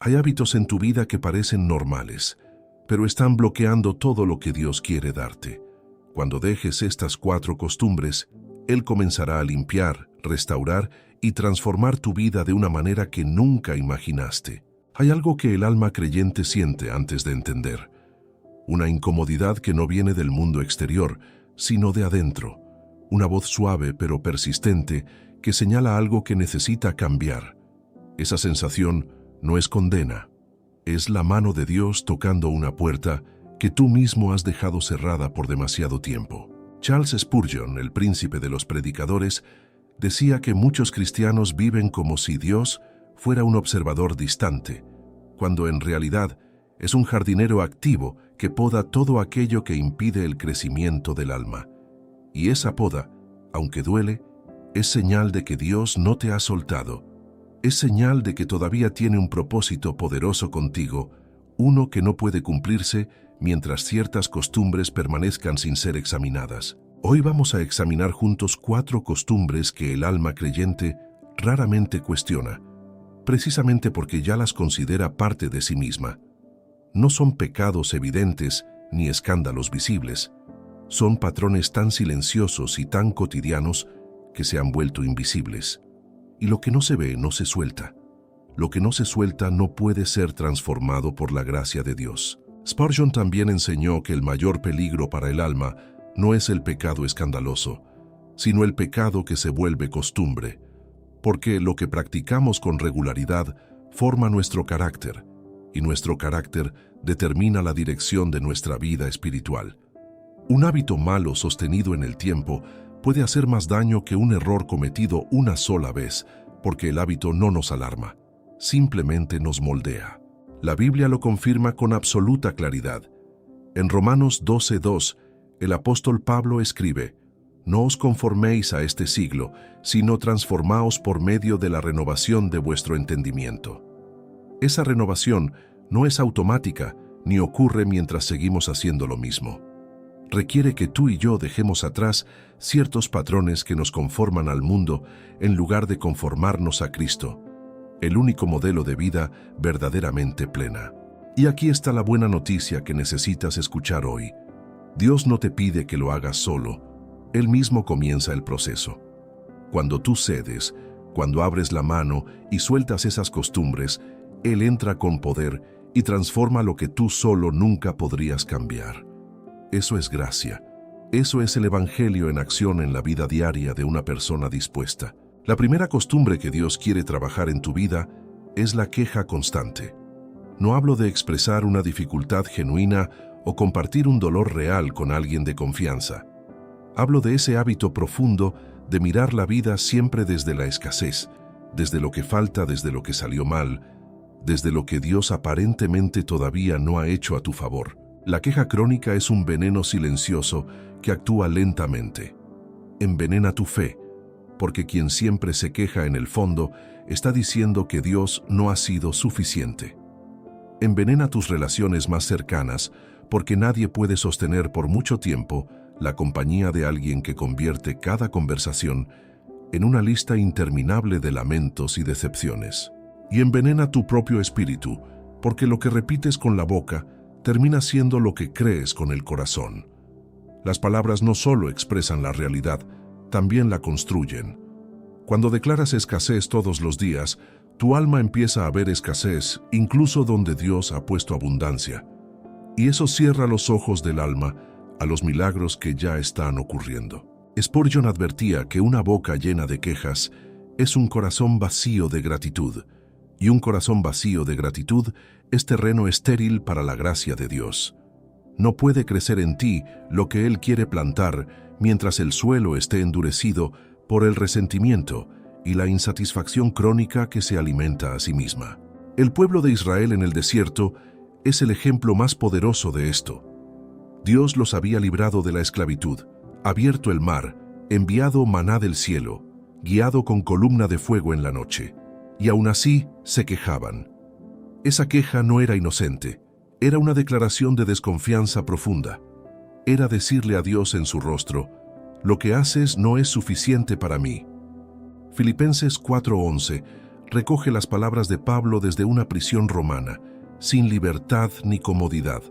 Hay hábitos en tu vida que parecen normales, pero están bloqueando todo lo que Dios quiere darte. Cuando dejes estas 4 costumbres, Él comenzará a limpiar, restaurar y transformar tu vida de una manera que nunca imaginaste. Hay algo que el alma creyente siente antes de entender. Una incomodidad que no viene del mundo exterior, sino de adentro. Una voz suave pero persistente que señala algo que necesita cambiar. Esa sensación no es condena. Es la mano de Dios tocando una puerta que tú mismo has dejado cerrada por demasiado tiempo. Charles Spurgeon, el príncipe de los predicadores, decía que muchos cristianos viven como si Dios fuera un observador distante, cuando en realidad es un jardinero activo que poda todo aquello que impide el crecimiento del alma. Y esa poda, aunque duele, es señal de que Dios no te ha soltado. Es señal de que todavía tiene un propósito poderoso contigo, uno que no puede cumplirse mientras ciertas costumbres permanezcan sin ser examinadas. Hoy vamos a examinar juntos 4 costumbres que el alma creyente raramente cuestiona, precisamente porque ya las considera parte de sí misma. No son pecados evidentes ni escándalos visibles. Son patrones tan silenciosos y tan cotidianos que se han vuelto invisibles. Y lo que no se ve no se suelta. Lo que no se suelta no puede ser transformado por la gracia de Dios. Spurgeon también enseñó que el mayor peligro para el alma no es el pecado escandaloso, sino el pecado que se vuelve costumbre, porque lo que practicamos con regularidad forma nuestro carácter, y nuestro carácter determina la dirección de nuestra vida espiritual. Un hábito malo sostenido en el tiempo puede hacer más daño que un error cometido una sola vez, porque el hábito no nos alarma, simplemente nos moldea. La Biblia lo confirma con absoluta claridad. En Romanos 12:2, el apóstol Pablo escribe: «No os conforméis a este siglo, sino transformaos por medio de la renovación de vuestro entendimiento». Esa renovación no es automática ni ocurre mientras seguimos haciendo lo mismo. Requiere que tú y yo dejemos atrás ciertos patrones que nos conforman al mundo en lugar de conformarnos a Cristo, el único modelo de vida verdaderamente plena. Y aquí está la buena noticia que necesitas escuchar hoy. Dios no te pide que lo hagas solo, Él mismo comienza el proceso. Cuando tú cedes, cuando abres la mano y sueltas esas costumbres, Él entra con poder y transforma lo que tú solo nunca podrías cambiar. Eso es gracia. Eso es el Evangelio en acción en la vida diaria de una persona dispuesta. La primera costumbre que Dios quiere trabajar en tu vida es la queja constante. No hablo de expresar una dificultad genuina o compartir un dolor real con alguien de confianza. Hablo de ese hábito profundo de mirar la vida siempre desde la escasez, desde lo que falta, desde lo que salió mal, desde lo que Dios aparentemente todavía no ha hecho a tu favor. La queja crónica es un veneno silencioso que actúa lentamente. Envenena tu fe, porque quien siempre se queja en el fondo está diciendo que Dios no ha sido suficiente. Envenena tus relaciones más cercanas, porque nadie puede sostener por mucho tiempo la compañía de alguien que convierte cada conversación en una lista interminable de lamentos y decepciones. Y envenena tu propio espíritu, porque lo que repites con la boca termina siendo lo que crees con el corazón. Las palabras no solo expresan la realidad, también la construyen. Cuando declaras escasez todos los días, tu alma empieza a ver escasez incluso donde Dios ha puesto abundancia. Y eso cierra los ojos del alma a los milagros que ya están ocurriendo. Spurgeon advertía que una boca llena de quejas es un corazón vacío de gratitud, y un corazón vacío de gratitud es terreno estéril para la gracia de Dios. No puede crecer en ti lo que Él quiere plantar mientras el suelo esté endurecido por el resentimiento y la insatisfacción crónica que se alimenta a sí misma. El pueblo de Israel en el desierto es el ejemplo más poderoso de esto. Dios los había librado de la esclavitud, abierto el mar, enviado maná del cielo, guiado con columna de fuego en la noche, y aún así se quejaban. Esa queja no era inocente, era una declaración de desconfianza profunda. Era decirle a Dios en su rostro: «Lo que haces no es suficiente para mí». Filipenses 4:11 recoge las palabras de Pablo desde una prisión romana, sin libertad ni comodidad.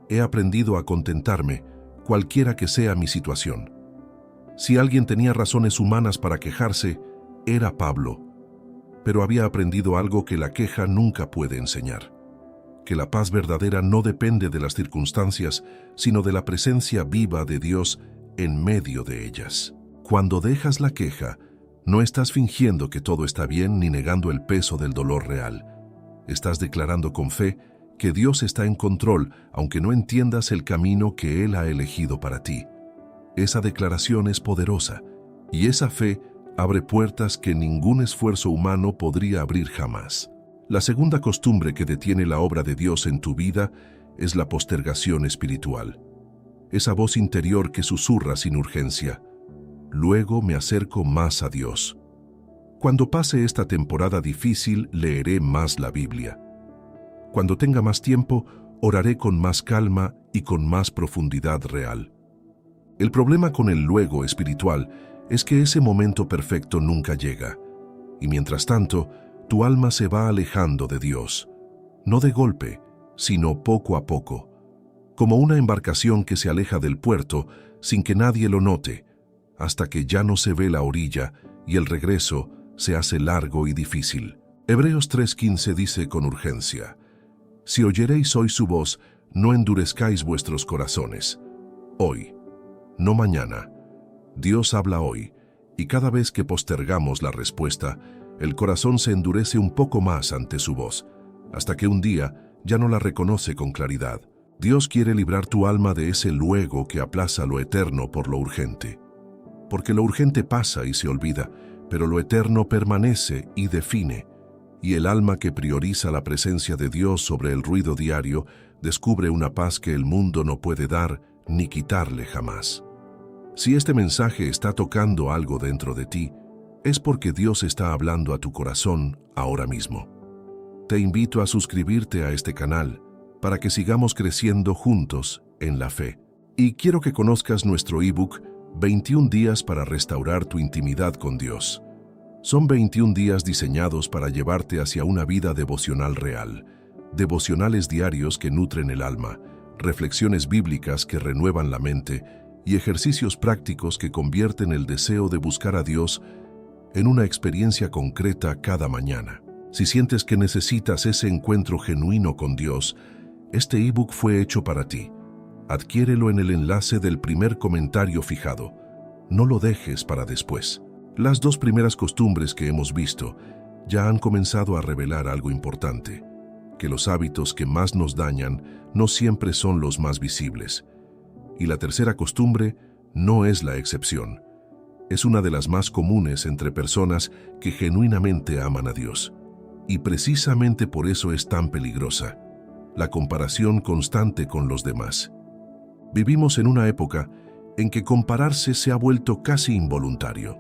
He aprendido a contentarme, cualquiera que sea mi situación. Si alguien tenía razones humanas para quejarse, era Pablo. Pero había aprendido algo que la queja nunca puede enseñar: que la paz verdadera no depende de las circunstancias, sino de la presencia viva de Dios en medio de ellas. Cuando dejas la queja, no estás fingiendo que todo está bien ni negando el peso del dolor real. Estás declarando con fe que Dios está en control, aunque no entiendas el camino que Él ha elegido para ti. Esa declaración es poderosa, y esa fe abre puertas que ningún esfuerzo humano podría abrir jamás. La segunda costumbre que detiene la obra de Dios en tu vida es la postergación espiritual. Esa voz interior que susurra sin urgencia: luego me acerco más a Dios. Cuando pase esta temporada difícil, leeré más la Biblia. Cuando tenga más tiempo, oraré con más calma y con más profundidad real. El problema con el luego espiritual es que ese momento perfecto nunca llega, y mientras tanto, tu alma se va alejando de Dios, no de golpe, sino poco a poco, como una embarcación que se aleja del puerto sin que nadie lo note, hasta que ya no se ve la orilla y el regreso se hace largo y difícil. Hebreos 3:15 dice con urgencia: si oyeréis hoy su voz, no endurezcáis vuestros corazones. Hoy, no mañana. Dios habla hoy, y cada vez que postergamos la respuesta, el corazón se endurece un poco más ante su voz, hasta que un día ya no la reconoce con claridad. Dios quiere librar tu alma de ese luego que aplaza lo eterno por lo urgente. Porque lo urgente pasa y se olvida, pero lo eterno permanece y define. Y el alma que prioriza la presencia de Dios sobre el ruido diario descubre una paz que el mundo no puede dar ni quitarle jamás. Si este mensaje está tocando algo dentro de ti, es porque Dios está hablando a tu corazón ahora mismo. Te invito a suscribirte a este canal para que sigamos creciendo juntos en la fe. Y quiero que conozcas nuestro ebook 21 días para restaurar tu intimidad con Dios. Son 21 días diseñados para llevarte hacia una vida devocional real, devocionales diarios que nutren el alma, reflexiones bíblicas que renuevan la mente y ejercicios prácticos que convierten el deseo de buscar a Dios en una experiencia concreta cada mañana. Si sientes que necesitas ese encuentro genuino con Dios, este ebook fue hecho para ti. Adquiérelo en el enlace del primer comentario fijado. No lo dejes para después. Las 2 primeras costumbres que hemos visto ya han comenzado a revelar algo importante: que los hábitos que más nos dañan no siempre son los más visibles. Y la tercera costumbre no es la excepción. Es una de las más comunes entre personas que genuinamente aman a Dios. Y precisamente por eso es tan peligrosa: la comparación constante con los demás. Vivimos en una época en que compararse se ha vuelto casi involuntario.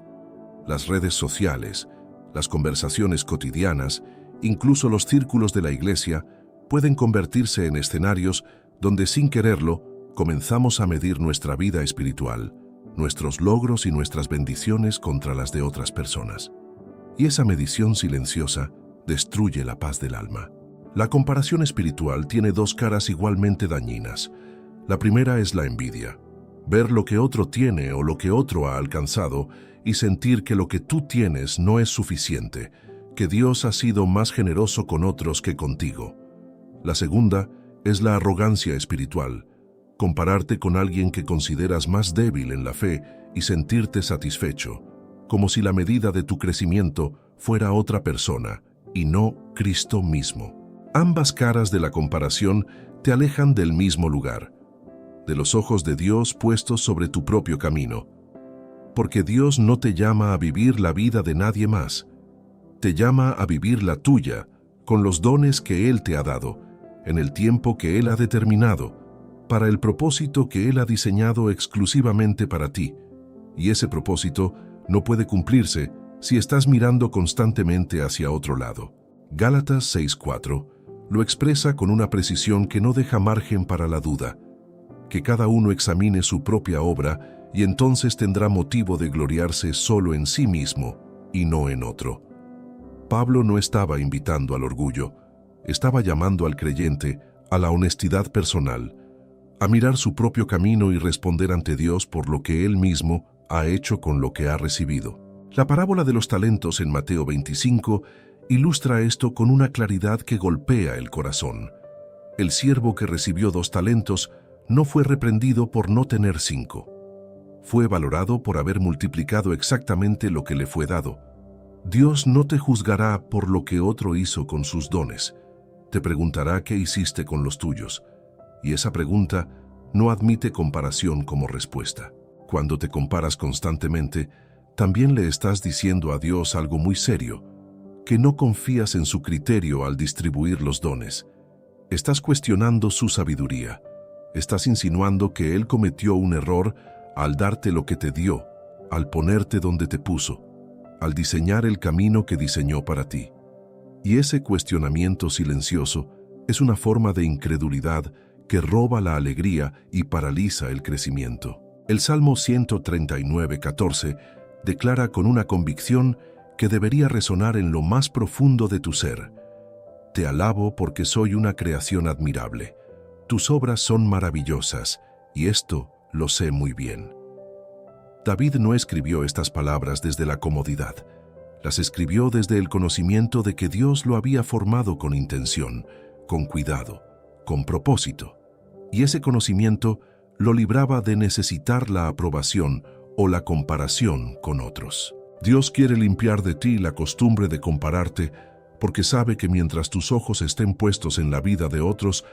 Las redes sociales, las conversaciones cotidianas, incluso los círculos de la iglesia, pueden convertirse en escenarios donde sin quererlo comenzamos a medir nuestra vida espiritual, nuestros logros y nuestras bendiciones contra las de otras personas. Y esa medición silenciosa destruye la paz del alma. La comparación espiritual tiene 2 caras igualmente dañinas. La primera es la envidia. Ver lo que otro tiene o lo que otro ha alcanzado y sentir que lo que tú tienes no es suficiente, que Dios ha sido más generoso con otros que contigo. La segunda es la arrogancia espiritual. Compararte con alguien que consideras más débil en la fe y sentirte satisfecho, como si la medida de tu crecimiento fuera otra persona y no Cristo mismo. Ambas caras de la comparación te alejan del mismo lugar, de los ojos de Dios puestos sobre tu propio camino. Porque Dios no te llama a vivir la vida de nadie más. Te llama a vivir la tuya, con los dones que Él te ha dado, en el tiempo que Él ha determinado, para el propósito que Él ha diseñado exclusivamente para ti. Y ese propósito no puede cumplirse si estás mirando constantemente hacia otro lado. Gálatas 6:4 lo expresa con una precisión que no deja margen para la duda: que cada uno examine su propia obra y entonces tendrá motivo de gloriarse solo en sí mismo y no en otro. Pablo no estaba invitando al orgullo, estaba llamando al creyente a la honestidad personal, a mirar su propio camino y responder ante Dios por lo que él mismo ha hecho con lo que ha recibido. La parábola de los talentos en Mateo 25 ilustra esto con una claridad que golpea el corazón. El siervo que recibió 2 talentos no fue reprendido por no tener 5. Fue valorado por haber multiplicado exactamente lo que le fue dado. Dios no te juzgará por lo que otro hizo con sus dones. Te preguntará qué hiciste con los tuyos. Y esa pregunta no admite comparación como respuesta. Cuando te comparas constantemente, también le estás diciendo a Dios algo muy serio, que no confías en su criterio al distribuir los dones. Estás cuestionando su sabiduría. Estás insinuando que Él cometió un error al darte lo que te dio, al ponerte donde te puso, al diseñar el camino que diseñó para ti. Y ese cuestionamiento silencioso es una forma de incredulidad que roba la alegría y paraliza el crecimiento. El Salmo 139:14 declara con una convicción que debería resonar en lo más profundo de tu ser: Te alabo porque soy una creación admirable. Tus obras son maravillosas, y esto lo sé muy bien. David no escribió estas palabras desde la comodidad. Las escribió desde el conocimiento de que Dios lo había formado con intención, con cuidado, con propósito. Y ese conocimiento lo libraba de necesitar la aprobación o la comparación con otros. Dios quiere limpiar de ti la costumbre de compararte, porque sabe que mientras tus ojos estén puestos en la vida de otros,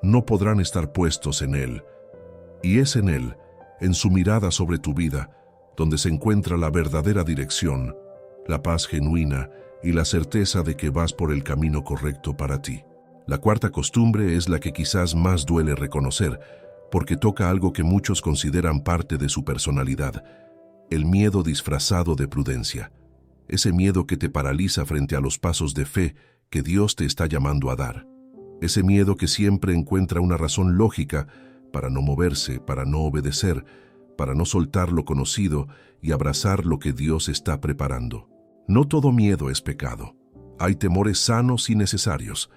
no podrán estar puestos en Él. Y es en Él, en su mirada sobre tu vida, donde se encuentra la verdadera dirección, la paz genuina y la certeza de que vas por el camino correcto para ti. La cuarta costumbre es la que quizás más duele reconocer, porque toca algo que muchos consideran parte de su personalidad: el miedo disfrazado de prudencia. Ese miedo que te paraliza frente a los pasos de fe que Dios te está llamando a dar. Ese miedo que siempre encuentra una razón lógica para no moverse, para no obedecer, para no soltar lo conocido y abrazar lo que Dios está preparando. No todo miedo es pecado. Hay temores sanos y necesarios,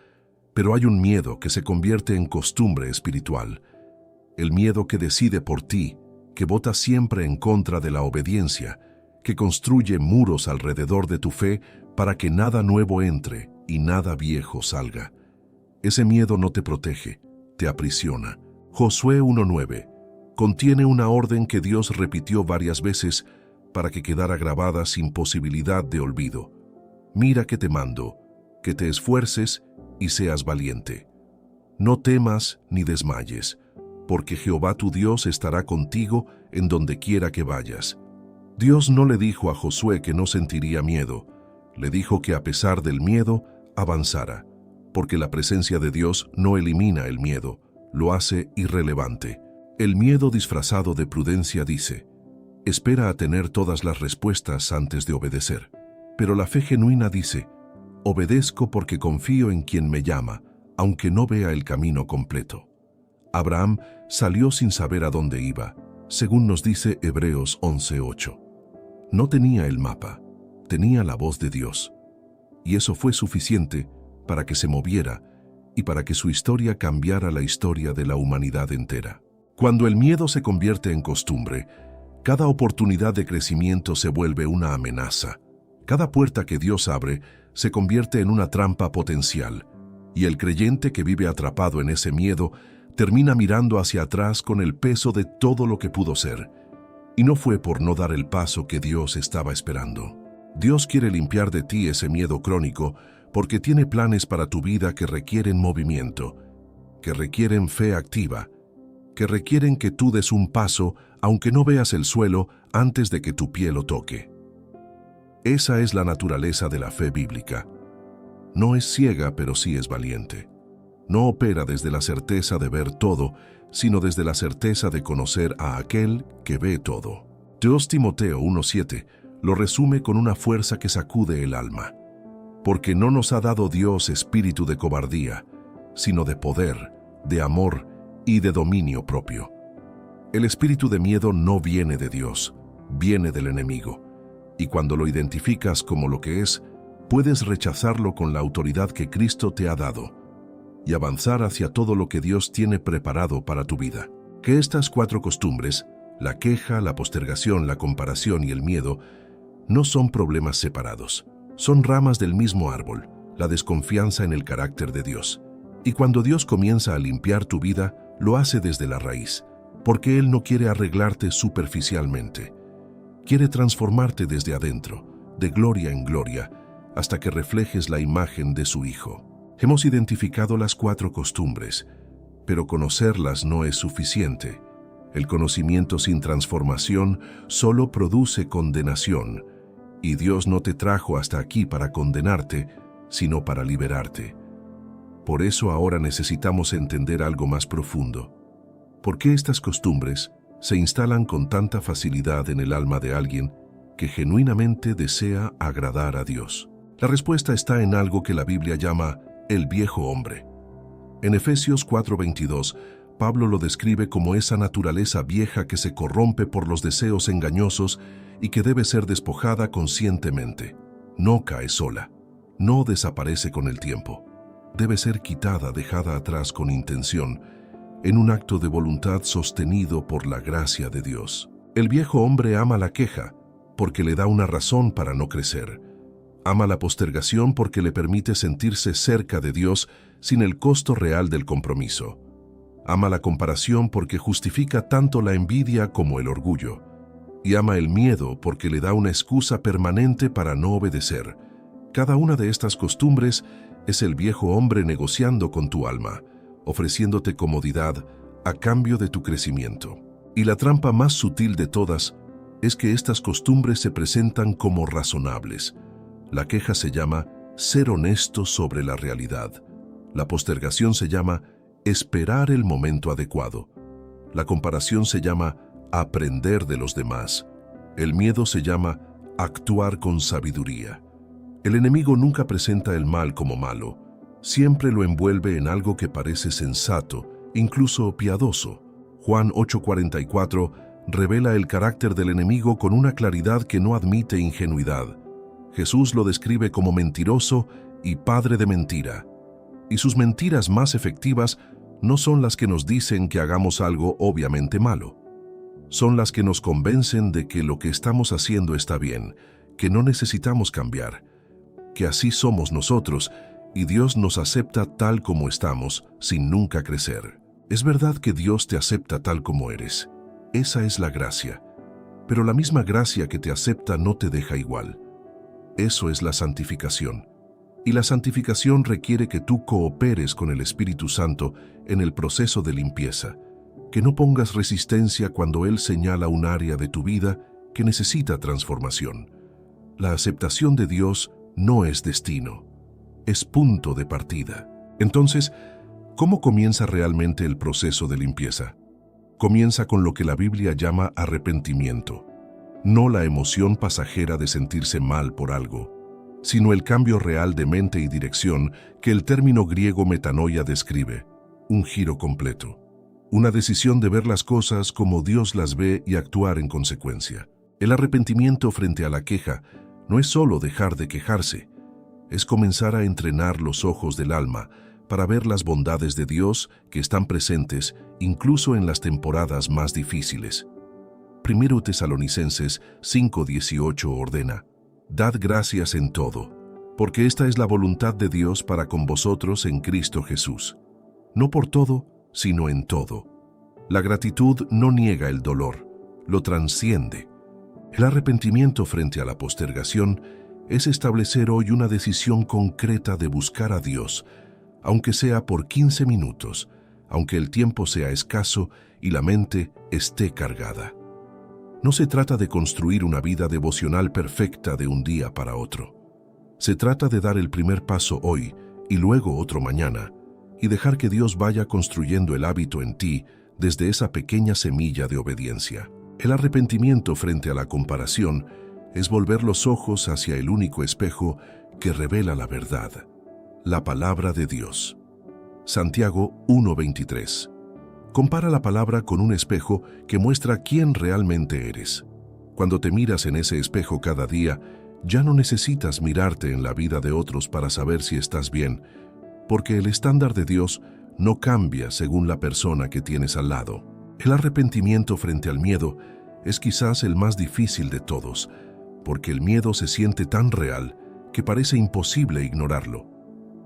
pero hay un miedo que se convierte en costumbre espiritual. El miedo que decide por ti, que vota siempre en contra de la obediencia, que construye muros alrededor de tu fe para que nada nuevo entre y nada viejo salga. Ese miedo no te protege, te aprisiona. Josué 1:9 contiene una orden que Dios repitió varias veces para que quedara grabada sin posibilidad de olvido. Mira que te mando, que te esfuerces y seas valiente. No temas ni desmayes, porque Jehová tu Dios estará contigo en donde quiera que vayas. Dios no le dijo a Josué que no sentiría miedo, le dijo que a pesar del miedo, avanzara, porque la presencia de Dios no elimina el miedo, lo hace irrelevante. El miedo disfrazado de prudencia dice: espera a tener todas las respuestas antes de obedecer. Pero la fe genuina dice: obedezco porque confío en quien me llama, aunque no vea el camino completo. Abraham salió sin saber a dónde iba, según nos dice Hebreos 11:8. No tenía el mapa, tenía la voz de Dios. Y eso fue suficiente para que se moviera y para que su historia cambiara la historia de la humanidad entera. Cuando el miedo se convierte en costumbre, cada oportunidad de crecimiento se vuelve una amenaza. Cada puerta que Dios abre se convierte en una trampa potencial, y el creyente que vive atrapado en ese miedo termina mirando hacia atrás con el peso de todo lo que pudo ser. Y no fue por no dar el paso que Dios estaba esperando. Dios quiere limpiar de ti ese miedo crónico porque tiene planes para tu vida que requieren movimiento, que requieren fe activa, que requieren que tú des un paso aunque no veas el suelo antes de que tu pie lo toque. Esa es la naturaleza de la fe bíblica. No es ciega, pero sí es valiente. No opera desde la certeza de ver todo, sino desde la certeza de conocer a aquel que ve todo. 2 Timoteo 1:7 lo resume con una fuerza que sacude el alma. Porque no nos ha dado Dios espíritu de cobardía, sino de poder, de amor y de dominio propio. El espíritu de miedo no viene de Dios, viene del enemigo. Y cuando lo identificas como lo que es, puedes rechazarlo con la autoridad que Cristo te ha dado y avanzar hacia todo lo que Dios tiene preparado para tu vida. Que estas 4 costumbres, la queja, la postergación, la comparación y el miedo, no son problemas separados. Son ramas del mismo árbol, la desconfianza en el carácter de Dios. Y cuando Dios comienza a limpiar tu vida, lo hace desde la raíz, porque Él no quiere arreglarte superficialmente. Quiere transformarte desde adentro, de gloria en gloria, hasta que reflejes la imagen de su Hijo. Hemos identificado las 4 costumbres, pero conocerlas no es suficiente. El conocimiento sin transformación solo produce condenación, y Dios no te trajo hasta aquí para condenarte, sino para liberarte. Por eso ahora necesitamos entender algo más profundo. ¿Por qué estas costumbres se instalan con tanta facilidad en el alma de alguien que genuinamente desea agradar a Dios? La respuesta está en algo que la Biblia llama el viejo hombre. En Efesios 4:22, Pablo lo describe como esa naturaleza vieja que se corrompe por los deseos engañosos y que debe ser despojada conscientemente. No cae sola, no desaparece con el tiempo. Debe ser quitada, dejada atrás con intención, en un acto de voluntad sostenido por la gracia de Dios. El viejo hombre ama la queja, porque le da una razón para no crecer. Ama la postergación porque le permite sentirse cerca de Dios sin el costo real del compromiso. Ama la comparación porque justifica tanto la envidia como el orgullo. Y ama el miedo porque le da una excusa permanente para no obedecer. Cada una de estas costumbres es el viejo hombre negociando con tu alma, ofreciéndote comodidad a cambio de tu crecimiento. Y la trampa más sutil de todas es que estas costumbres se presentan como razonables. La queja se llama ser honesto sobre la realidad. La postergación se llama esperar el momento adecuado. La comparación se llama aprender de los demás. El miedo se llama actuar con sabiduría. El enemigo nunca presenta el mal como malo. Siempre lo envuelve en algo que parece sensato, incluso piadoso. Juan 8:44 revela el carácter del enemigo con una claridad que no admite ingenuidad. Jesús lo describe como mentiroso y padre de mentira. Y sus mentiras más efectivas no son las que nos dicen que hagamos algo obviamente malo. Son las que nos convencen de que lo que estamos haciendo está bien, que no necesitamos cambiar, que así somos nosotros y Dios nos acepta tal como estamos, sin nunca crecer. Es verdad que Dios te acepta tal como eres. Esa es la gracia. Pero la misma gracia que te acepta no te deja igual. Eso es la santificación. Y la santificación requiere que tú cooperes con el Espíritu Santo en el proceso de limpieza, que no pongas resistencia cuando Él señala un área de tu vida que necesita transformación. La aceptación de Dios no es destino, es punto de partida. Entonces, ¿cómo comienza realmente el proceso de limpieza? Comienza con lo que la Biblia llama arrepentimiento, no la emoción pasajera de sentirse mal por algo, sino el cambio real de mente y dirección que el término griego metanoia describe, un giro completo, una decisión de ver las cosas como Dios las ve y actuar en consecuencia. El arrepentimiento frente a la queja no es solo dejar de quejarse, es comenzar a entrenar los ojos del alma para ver las bondades de Dios que están presentes incluso en las temporadas más difíciles. 1 Tesalonicenses 5:18 ordena: Dad gracias en todo, porque esta es la voluntad de Dios para con vosotros en Cristo Jesús. No por todo, sino en todo. La gratitud no niega el dolor, lo transciende. El arrepentimiento frente a la postergación es establecer hoy una decisión concreta de buscar a Dios, aunque sea por 15 minutos, aunque el tiempo sea escaso y la mente esté cargada. No se trata de construir una vida devocional perfecta de un día para otro. Se trata de dar el primer paso hoy y luego otro mañana, y dejar que Dios vaya construyendo el hábito en ti desde esa pequeña semilla de obediencia. El arrepentimiento frente a la comparación es volver los ojos hacia el único espejo que revela la verdad, la palabra de Dios. Santiago 1:23. Compara la palabra con un espejo que muestra quién realmente eres. Cuando te miras en ese espejo cada día, Ya no necesitas mirarte en la vida de otros para saber si estás bien, porque el estándar de Dios no cambia según la persona que tienes al lado. El arrepentimiento frente al miedo es quizás el más difícil de todos, porque el miedo se siente tan real que parece imposible ignorarlo.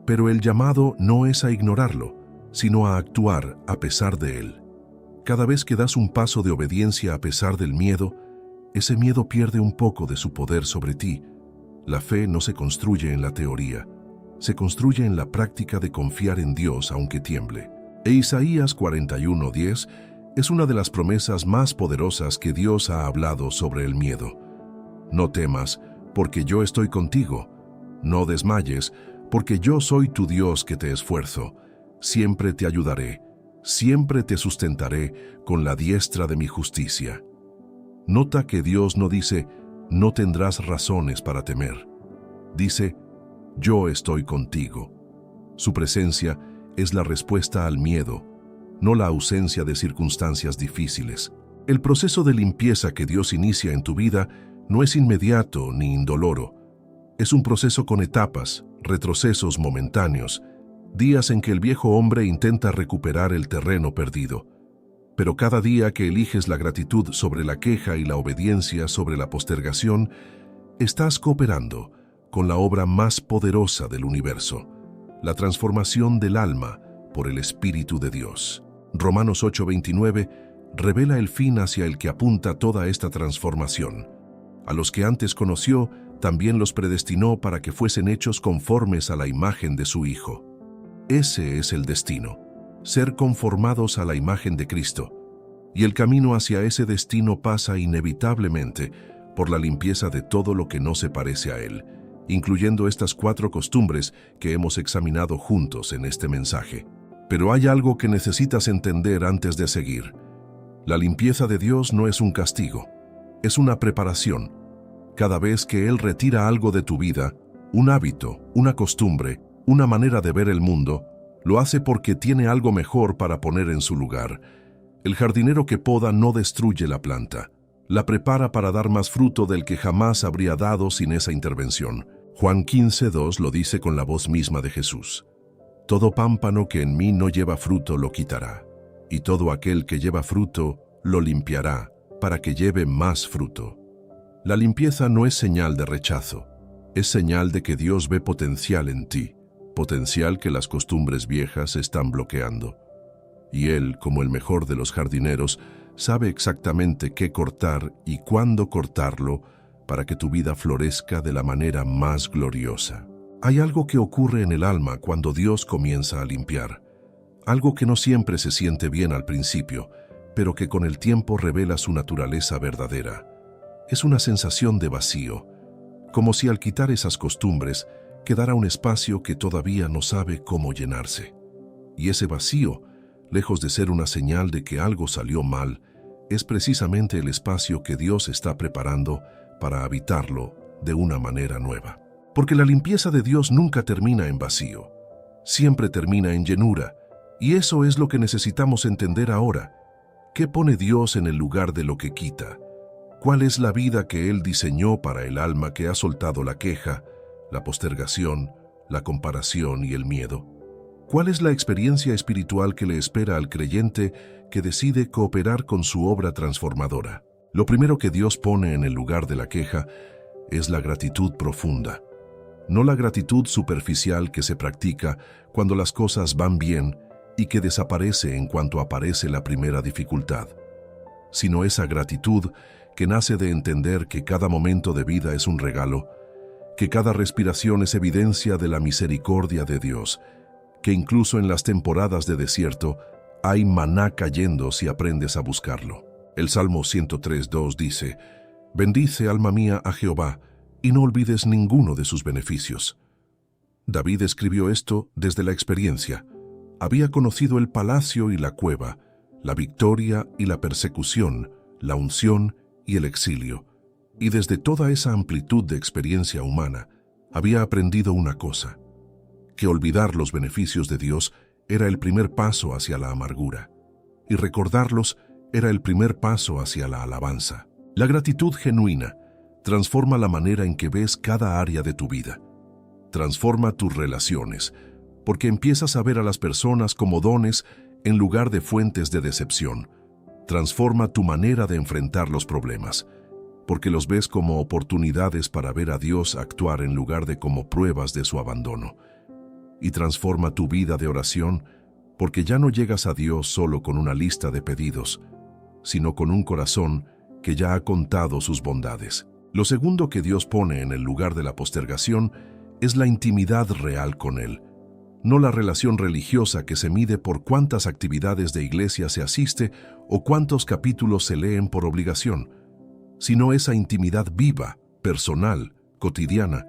Pero el llamado no es a ignorarlo, sino a actuar a pesar de él. Cada vez que das un paso de obediencia a pesar del miedo, ese miedo pierde un poco de su poder sobre ti. La fe no se construye en la teoría, se construye en la práctica de confiar en Dios aunque tiemble. E Isaías 41:10 es una de las promesas más poderosas que Dios ha hablado sobre el miedo. No temas, porque yo estoy contigo. No desmayes, porque yo soy tu Dios que te esfuerzo. Siempre te ayudaré, siempre te sustentaré con la diestra de mi justicia. Nota que Dios no dice, no tendrás razones para temer. Dice, yo estoy contigo. Su presencia es la respuesta al miedo, no la ausencia de circunstancias difíciles. El proceso de limpieza que Dios inicia en tu vida no es inmediato ni indoloro. Es un proceso con etapas, retrocesos momentáneos, días en que el viejo hombre intenta recuperar el terreno perdido. Pero cada día que eliges la gratitud sobre la queja y la obediencia sobre la postergación, estás cooperando con la obra más poderosa del universo, la transformación del alma por el Espíritu de Dios. Romanos 8:29 revela el fin hacia el que apunta toda esta transformación. A los que antes conoció, también los predestinó para que fuesen hechos conformes a la imagen de su Hijo. Ese es el destino, ser conformados a la imagen de Cristo. Y el camino hacia ese destino pasa inevitablemente por la limpieza de todo lo que no se parece a Él, incluyendo estas 4 costumbres que hemos examinado juntos en este mensaje. Pero hay algo que necesitas entender antes de seguir. La limpieza de Dios no es un castigo, es una preparación. Cada vez que Él retira algo de tu vida, un hábito, una costumbre, una manera de ver el mundo, lo hace porque tiene algo mejor para poner en su lugar. El jardinero que poda no destruye la planta, la prepara para dar más fruto del que jamás habría dado sin esa intervención. Juan 15:2 lo dice con la voz misma de Jesús. Todo pámpano que en mí no lleva fruto lo quitará, y todo aquel que lleva fruto lo limpiará, para que lleve más fruto. La limpieza no es señal de rechazo, es señal de que Dios ve potencial en ti, potencial que las costumbres viejas están bloqueando. Y Él, como el mejor de los jardineros, sabe exactamente qué cortar y cuándo cortarlo para que tu vida florezca de la manera más gloriosa. Hay algo que ocurre en el alma cuando Dios comienza a limpiar, algo que no siempre se siente bien al principio, pero que con el tiempo revela su naturaleza verdadera. Es una sensación de vacío, como si al quitar esas costumbres quedara un espacio que todavía no sabe cómo llenarse. Y ese vacío, lejos de ser una señal de que algo salió mal, es precisamente el espacio que Dios está preparando para habitarlo de una manera nueva. Porque la limpieza de Dios nunca termina en vacío, siempre termina en llenura, y eso es lo que necesitamos entender ahora. ¿Qué pone Dios en el lugar de lo que quita? ¿Cuál es la vida que Él diseñó para el alma que ha soltado la queja, la postergación, la comparación y el miedo? ¿Cuál es la experiencia espiritual que le espera al creyente que decide cooperar con su obra transformadora? Lo primero que Dios pone en el lugar de la queja es la gratitud profunda. No la gratitud superficial que se practica cuando las cosas van bien y que desaparece en cuanto aparece la primera dificultad, sino esa gratitud que nace de entender que cada momento de vida es un regalo, que cada respiración es evidencia de la misericordia de Dios, que incluso en las temporadas de desierto hay maná cayendo si aprendes a buscarlo. El Salmo 103:2 dice, «Bendice, alma mía, a Jehová, y no olvides ninguno de sus beneficios». David escribió esto desde la experiencia. Había conocido el palacio y la cueva, la victoria y la persecución, la unción y el exilio. Y desde toda esa amplitud de experiencia humana, había aprendido una cosa, que olvidar los beneficios de Dios era el primer paso hacia la amargura, y recordarlos era el primer paso hacia la alabanza. La gratitud genuina Transforma la manera en que ves cada área de tu vida. Transforma tus relaciones, porque empiezas a ver a las personas como dones en lugar de fuentes de decepción. Transforma tu manera de enfrentar los problemas, porque los ves como oportunidades para ver a Dios actuar en lugar de como pruebas de su abandono. Y transforma tu vida de oración, porque ya no llegas a Dios solo con una lista de pedidos, sino con un corazón que ya ha contado sus bondades. Lo segundo que Dios pone en el lugar de la postergación es la intimidad real con Él, no la relación religiosa que se mide por cuántas actividades de iglesia se asiste o cuántos capítulos se leen por obligación, sino esa intimidad viva, personal, cotidiana,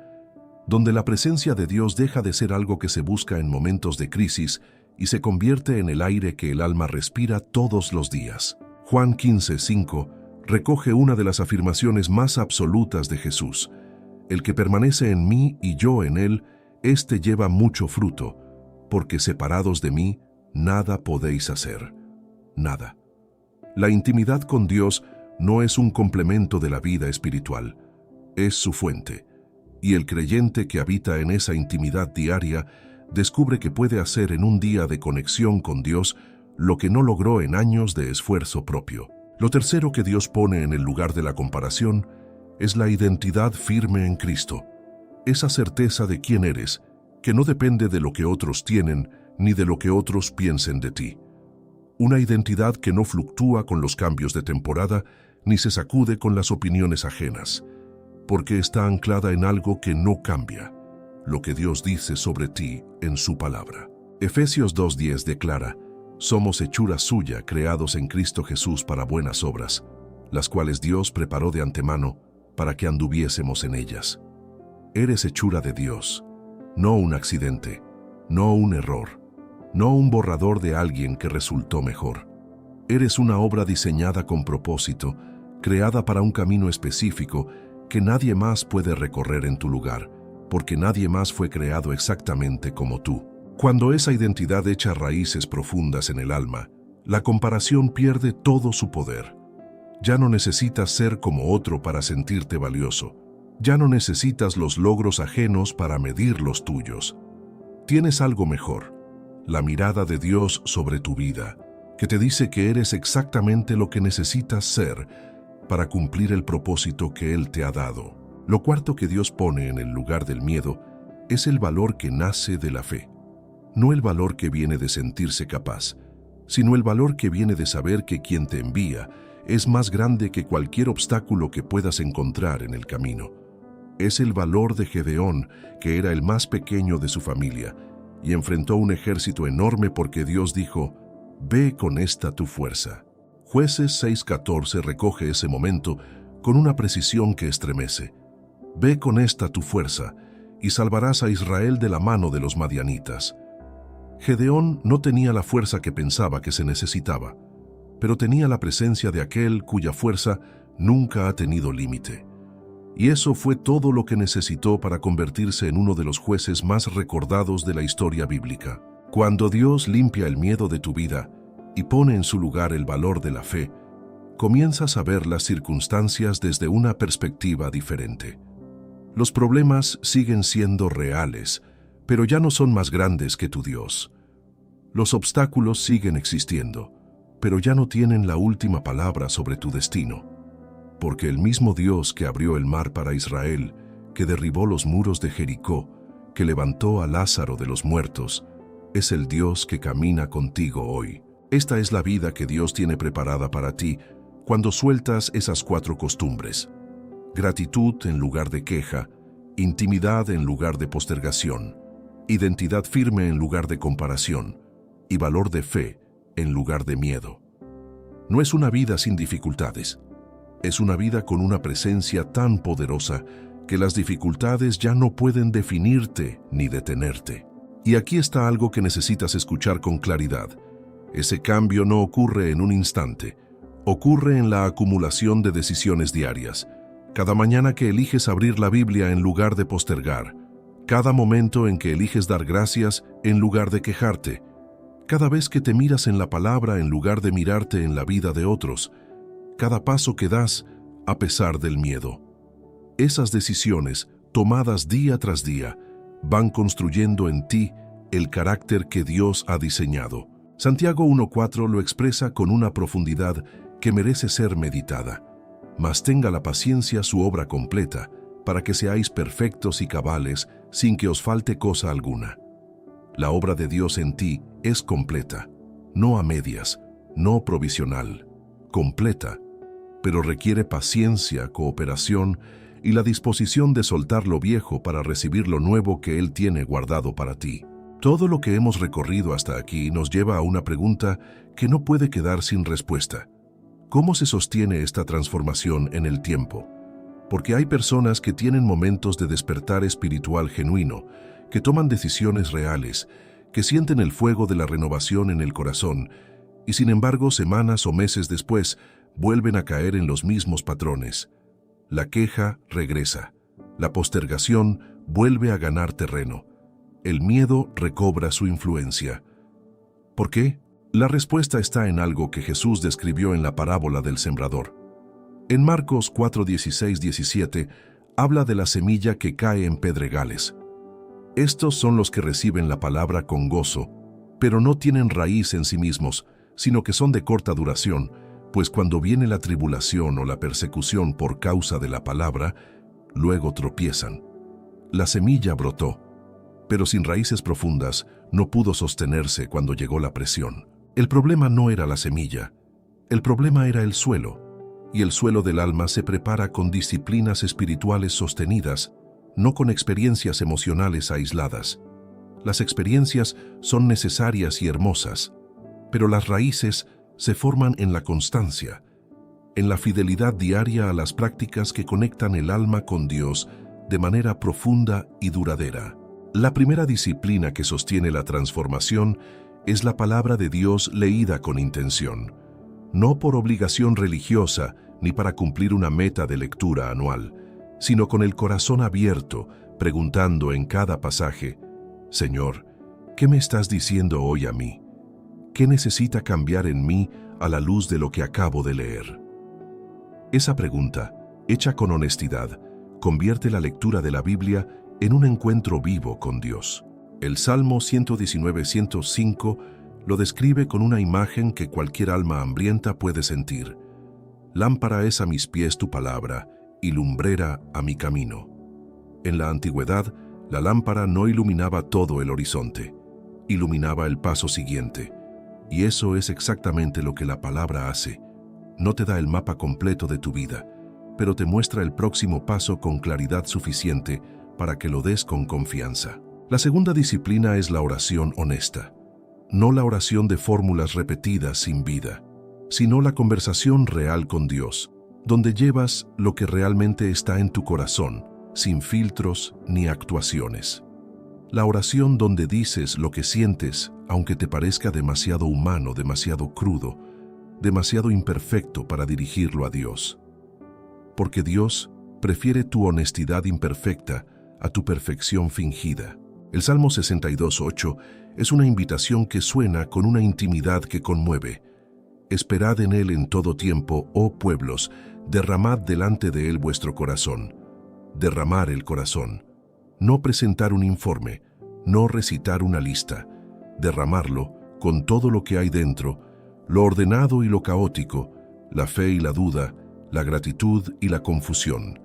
donde la presencia de Dios deja de ser algo que se busca en momentos de crisis y se convierte en el aire que el alma respira todos los días. Juan 15:5 recoge una de las afirmaciones más absolutas de Jesús: el que permanece en mí y yo en él, éste lleva mucho fruto, porque separados de mí, nada podéis hacer. Nada. La intimidad con Dios no es un complemento de la vida espiritual, es su fuente. Y el creyente que habita en esa intimidad diaria descubre que puede hacer en un día de conexión con Dios lo que no logró en años de esfuerzo propio. Lo tercero que Dios pone en el lugar de la comparación es la identidad firme en Cristo. Esa certeza de quién eres, que no depende de lo que otros tienen ni de lo que otros piensen de ti. Una identidad que no fluctúa con los cambios de temporada ni se sacude con las opiniones ajenas, porque está anclada en algo que no cambia, lo que Dios dice sobre ti en su palabra. Efesios 2:10 declara: somos hechura suya, creados en Cristo Jesús para buenas obras, las cuales Dios preparó de antemano para que anduviésemos en ellas. Eres hechura de Dios, no un accidente, no un error, no un borrador de alguien que resultó mejor. Eres una obra diseñada con propósito, creada para un camino específico que nadie más puede recorrer en tu lugar, porque nadie más fue creado exactamente como tú. Cuando esa identidad echa raíces profundas en el alma, la comparación pierde todo su poder. Ya no necesitas ser como otro para sentirte valioso. Ya no necesitas los logros ajenos para medir los tuyos. Tienes algo mejor, la mirada de Dios sobre tu vida, que te dice que eres exactamente lo que necesitas ser para cumplir el propósito que Él te ha dado. Lo cuarto que Dios pone en el lugar del miedo es el valor que nace de la fe. No el valor que viene de sentirse capaz, sino el valor que viene de saber que quien te envía es más grande que cualquier obstáculo que puedas encontrar en el camino. Es el valor de Gedeón, que era el más pequeño de su familia, y enfrentó un ejército enorme porque Dios dijo: «Ve con esta tu fuerza». Jueces 6:14 recoge ese momento con una precisión que estremece. «Ve con esta tu fuerza, y salvarás a Israel de la mano de los madianitas». Gedeón no tenía la fuerza que pensaba que se necesitaba, pero tenía la presencia de aquel cuya fuerza nunca ha tenido límite. Y eso fue todo lo que necesitó para convertirse en uno de los jueces más recordados de la historia bíblica. Cuando Dios limpia el miedo de tu vida y pone en su lugar el valor de la fe, comienzas a ver las circunstancias desde una perspectiva diferente. Los problemas siguen siendo reales, pero ya no son más grandes que tu Dios. Los obstáculos siguen existiendo, pero ya no tienen la última palabra sobre tu destino. Porque el mismo Dios que abrió el mar para Israel, que derribó los muros de Jericó, que levantó a Lázaro de los muertos, es el Dios que camina contigo hoy. Esta es la vida que Dios tiene preparada para ti cuando sueltas esas 4 costumbres: gratitud en lugar de queja, intimidad en lugar de postergación, identidad firme en lugar de comparación y valor de fe en lugar de miedo. No es una vida sin dificultades. Es una vida con una presencia tan poderosa que las dificultades ya no pueden definirte ni detenerte. Y aquí está algo que necesitas escuchar con claridad. Ese cambio no ocurre en un instante. Ocurre en la acumulación de decisiones diarias. Cada mañana que eliges abrir la Biblia en lugar de postergar. Cada momento en que eliges dar gracias en lugar de quejarte. Cada vez que te miras en la palabra en lugar de mirarte en la vida de otros. Cada paso que das a pesar del miedo. Esas decisiones, tomadas día tras día, van construyendo en ti el carácter que Dios ha diseñado. Santiago 1:4 lo expresa con una profundidad que merece ser meditada. Mas tenga la paciencia su obra completa, para que seáis perfectos y cabales, sin que os falte cosa alguna. La obra de Dios en ti es completa, no a medias, no provisional, completa, pero requiere paciencia, cooperación y la disposición de soltar lo viejo para recibir lo nuevo que Él tiene guardado para ti. Todo lo que hemos recorrido hasta aquí nos lleva a una pregunta que no puede quedar sin respuesta. ¿Cómo se sostiene esta transformación en el tiempo? Porque hay personas que tienen momentos de despertar espiritual genuino, que toman decisiones reales, que sienten el fuego de la renovación en el corazón, y sin embargo, semanas o meses después, vuelven a caer en los mismos patrones. La queja regresa, la postergación vuelve a ganar terreno, el miedo recobra su influencia. ¿Por qué? La respuesta está en algo que Jesús describió en la parábola del sembrador. En Marcos 4:16-17 habla de la semilla que cae en pedregales. Estos son los que reciben la palabra con gozo, pero no tienen raíz en sí mismos, sino que son de corta duración, pues cuando viene la tribulación o la persecución por causa de la palabra, luego tropiezan. La semilla brotó, pero sin raíces profundas no pudo sostenerse cuando llegó la presión. El problema no era la semilla, el problema era el suelo, y el suelo del alma se prepara con disciplinas espirituales sostenidas, no con experiencias emocionales aisladas. Las experiencias son necesarias y hermosas, pero las raíces se forman en la constancia, en la fidelidad diaria a las prácticas que conectan el alma con Dios de manera profunda y duradera. La primera disciplina que sostiene la transformación es la palabra de Dios leída con intención, no por obligación religiosa ni para cumplir una meta de lectura anual, sino con el corazón abierto, preguntando en cada pasaje: Señor, ¿qué me estás diciendo hoy a mí? ¿Qué necesita cambiar en mí a la luz de lo que acabo de leer? Esa pregunta, hecha con honestidad, convierte la lectura de la Biblia en un encuentro vivo con Dios. El Salmo 119:105 lo describe con una imagen que cualquier alma hambrienta puede sentir. Lámpara es a mis pies tu palabra y lumbrera a mi camino. En la antigüedad, la lámpara no iluminaba todo el horizonte, iluminaba el paso siguiente. Y eso es exactamente lo que la palabra hace. No te da el mapa completo de tu vida, pero te muestra el próximo paso con claridad suficiente para que lo des con confianza. La segunda disciplina es la oración honesta. No la oración de fórmulas repetidas sin vida, sino la conversación real con Dios, donde llevas lo que realmente está en tu corazón, sin filtros ni actuaciones. La oración donde dices lo que sientes, aunque te parezca demasiado humano, demasiado crudo, demasiado imperfecto para dirigirlo a Dios. Porque Dios prefiere tu honestidad imperfecta a tu perfección fingida. El Salmo 62:8 es una invitación que suena con una intimidad que conmueve. Esperad en Él en todo tiempo, oh pueblos, derramad delante de Él vuestro corazón. Derramar el corazón. No presentar un informe, no recitar una lista. Derramarlo con todo lo que hay dentro, lo ordenado y lo caótico, la fe y la duda, la gratitud y la confusión.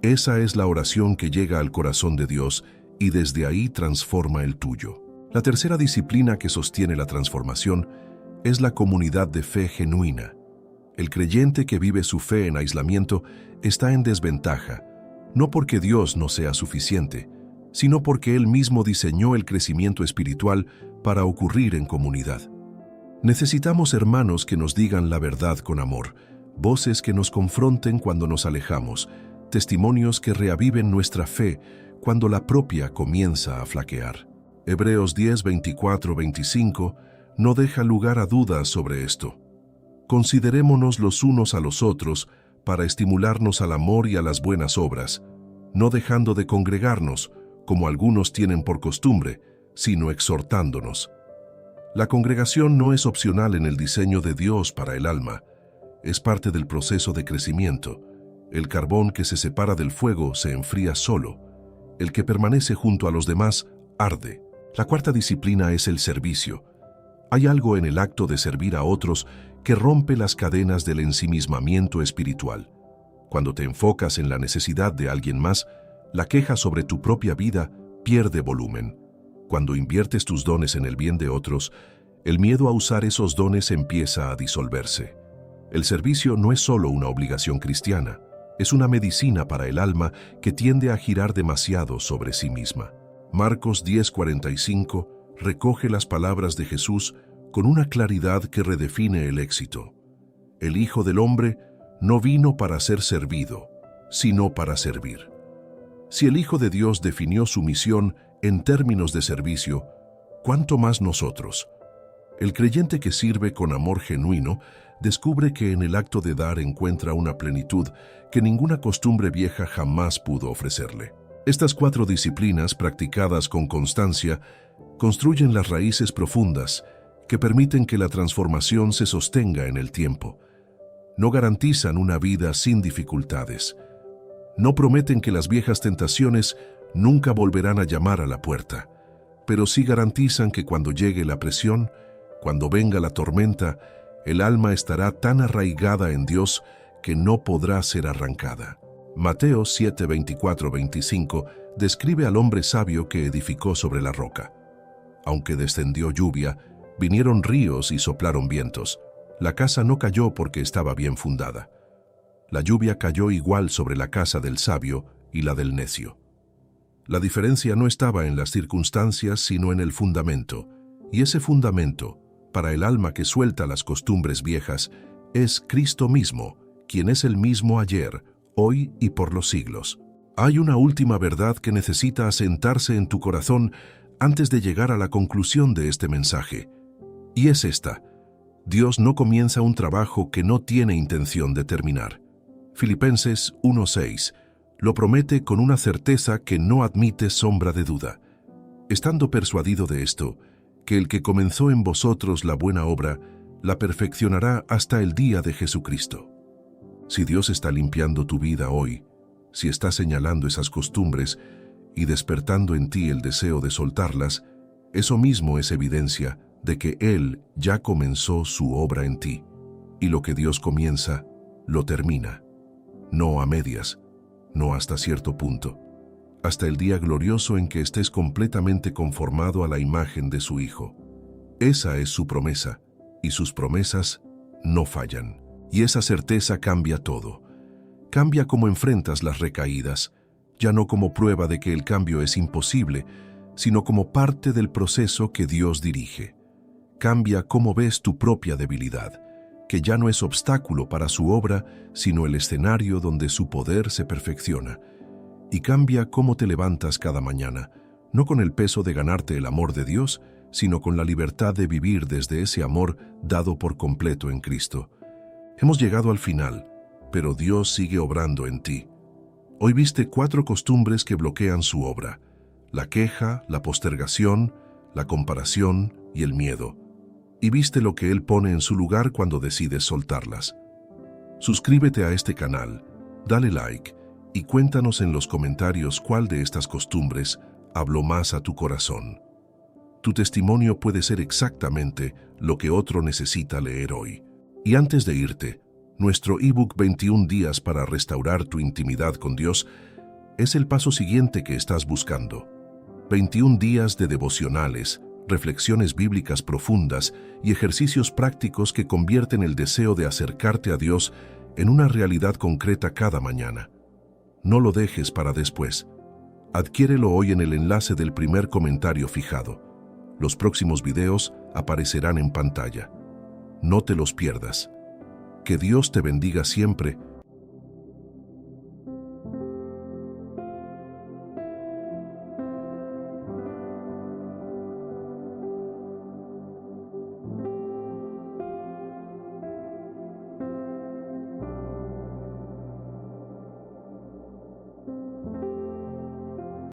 Esa es la oración que llega al corazón de Dios y desde ahí transforma el tuyo. La tercera disciplina que sostiene la transformación es la comunidad de fe genuina. El creyente que vive su fe en aislamiento está en desventaja, no porque Dios no sea suficiente, sino porque Él mismo diseñó el crecimiento espiritual para ocurrir en comunidad. Necesitamos hermanos que nos digan la verdad con amor, voces que nos confronten cuando nos alejamos, testimonios que reaviven nuestra fe cuando la propia comienza a flaquear. Hebreos 10:24-25 no deja lugar a dudas sobre esto. Considerémonos los unos a los otros para estimularnos al amor y a las buenas obras, no dejando de congregarnos, como algunos tienen por costumbre, sino exhortándonos. La congregación no es opcional en el diseño de Dios para el alma, es parte del proceso de crecimiento, El carbón que se separa del fuego se enfría solo. El que permanece junto a los demás arde. La cuarta disciplina es el servicio. Hay algo en el acto de servir a otros que rompe las cadenas del ensimismamiento espiritual. Cuando te enfocas en la necesidad de alguien más, la queja sobre tu propia vida pierde volumen. Cuando inviertes tus dones en el bien de otros, el miedo a usar esos dones empieza a disolverse. El servicio no es solo una obligación cristiana, es una medicina para el alma que tiende a girar demasiado sobre sí misma. Marcos 10:45 recoge las palabras de Jesús con una claridad que redefine el éxito. El Hijo del Hombre no vino para ser servido, sino para servir. Si el Hijo de Dios definió su misión en términos de servicio, ¿cuánto más nosotros? El creyente que sirve con amor genuino descubre que en el acto de dar encuentra una plenitud que ninguna costumbre vieja jamás pudo ofrecerle. Estas 4 disciplinas, practicadas con constancia, construyen las raíces profundas que permiten que la transformación se sostenga en el tiempo. No garantizan una vida sin dificultades. No prometen que las viejas tentaciones nunca volverán a llamar a la puerta, pero sí garantizan que cuando llegue la presión, cuando venga la tormenta, el alma estará tan arraigada en Dios que no podrá ser arrancada. Mateo 7:24-25 describe al hombre sabio que edificó sobre la roca. Aunque descendió lluvia, vinieron ríos y soplaron vientos. La casa no cayó porque estaba bien fundada. La lluvia cayó igual sobre la casa del sabio y la del necio. La diferencia no estaba en las circunstancias, sino en el fundamento. Y ese fundamento, para el alma que suelta las costumbres viejas, es Cristo mismo, quien es el mismo ayer, hoy y por los siglos. Hay una última verdad que necesita asentarse en tu corazón antes de llegar a la conclusión de este mensaje. Y es esta: Dios no comienza un trabajo que no tiene intención de terminar. Filipenses 1:6 lo promete con una certeza que no admite sombra de duda. Estando persuadido de esto, que el que comenzó en vosotros la buena obra, la perfeccionará hasta el día de Jesucristo. Si Dios está limpiando tu vida hoy, si está señalando esas costumbres y despertando en ti el deseo de soltarlas, eso mismo es evidencia de que Él ya comenzó su obra en ti. Y lo que Dios comienza, lo termina. No a medias, no hasta cierto punto, hasta el día glorioso en que estés completamente conformado a la imagen de su Hijo. Esa es su promesa, y sus promesas no fallan. Y esa certeza cambia todo. Cambia cómo enfrentas las recaídas, ya no como prueba de que el cambio es imposible, sino como parte del proceso que Dios dirige. Cambia cómo ves tu propia debilidad, que ya no es obstáculo para su obra, sino el escenario donde su poder se perfecciona. Y cambia cómo te levantas cada mañana, no con el peso de ganarte el amor de Dios, sino con la libertad de vivir desde ese amor dado por completo en Cristo. Hemos llegado al final, pero Dios sigue obrando en ti. Hoy viste 4 costumbres que bloquean su obra: la queja, la postergación, la comparación y el miedo. Y viste lo que Él pone en su lugar cuando decides soltarlas. Suscríbete a este canal, dale like y cuéntanos en los comentarios cuál de estas costumbres habló más a tu corazón. Tu testimonio puede ser exactamente lo que otro necesita leer hoy. Y antes de irte, nuestro ebook 21 días para restaurar tu intimidad con Dios es el paso siguiente que estás buscando. 21 días de devocionales, reflexiones bíblicas profundas y ejercicios prácticos que convierten el deseo de acercarte a Dios en una realidad concreta cada mañana. No lo dejes para después. Adquiérelo hoy en el enlace del primer comentario fijado. Los próximos videos aparecerán en pantalla. No te los pierdas. Que Dios te bendiga siempre